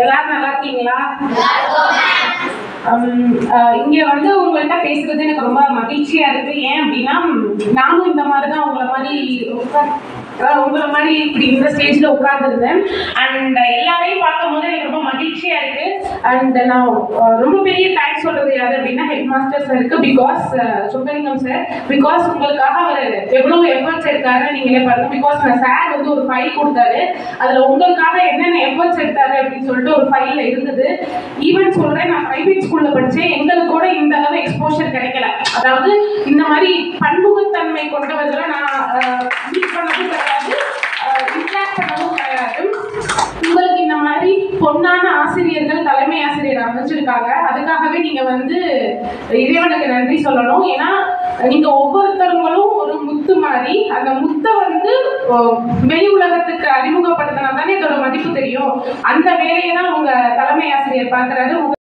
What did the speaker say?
எல்லாரும் நல்லா இருக்கீங்களா? இங்க வந்து உங்கள்கிட்ட பேசுறது எனக்கு ரொம்ப மகிழ்ச்சியா இருக்கு. ஏன் அப்படின்னா நானும் இந்த மாதிரி தான் உங்களை மாதிரி இப்படி இந்த ஸ்டேஜ்ல உட்கார்ந்துருந்தேன். அண்ட் எல்லாரையும் பார்க்கும் போது எனக்கு ரொம்ப மகிழ்ச்சியா இருக்கு. அண்ட் நான் ரொம்ப பெரிய தேங்க்ஸ் சொல்றது யாரு அப்படின்னா ஹெட் மாஸ்டர் சாருக்கு. பிகாஸ் சுப்பலிங்கம் சார், பிகாஸ் உங்களுக்காக அவர் எவ்வளவு எஃபர்ட்ஸ் எடுத்தாரு நீங்களே பாருங்க. பிகாஸ் சார் வந்து ஒரு ஃபைல் கொடுத்தாரு, அதுல உங்களுக்காக என்னென்ன எஃபர்ட்ஸ் எடுத்தாரு அப்படின்னு சொல்லிட்டு ஒரு ஃபைல்ல இருந்தது. ஈவன் சொல்றேன், நான் பிரைவேட் ஸ்கூல்ல படிச்சேன், எங்களுக்கு கூட இந்த அளவு எக்ஸ்போஷர் கிடைக்கல. அதாவது இந்த மாதிரி பன்முகத்தன்மை கொண்டவர்களை நான் மீட் பண்ணதும் கிடையாது, இன்ட்ராக்ட் பண்ணவும் கிடையாது. உங்களுக்கு இந்த மாதிரி பொன்னான ஆசிரியர்கள், தலைமை ஆசிரியர் அமைஞ்சிருக்காங்க. அதுக்காகவே நீங்க வந்து இறைவனுக்கு நன்றி சொல்லணும். ஏன்னா நீங்க ஒவ்வொருத்தவங்களும் ஒரு முத்து மாதிரி, அந்த முத்தை வந்து வெளி உலகத்துக்கு அறிமுகப்படுத்தினா தானே இதோட மதிப்பு தெரியும். அந்த வேலையை தான் உங்க தலைமை ஆசிரியர் பார்க்கிறாரு.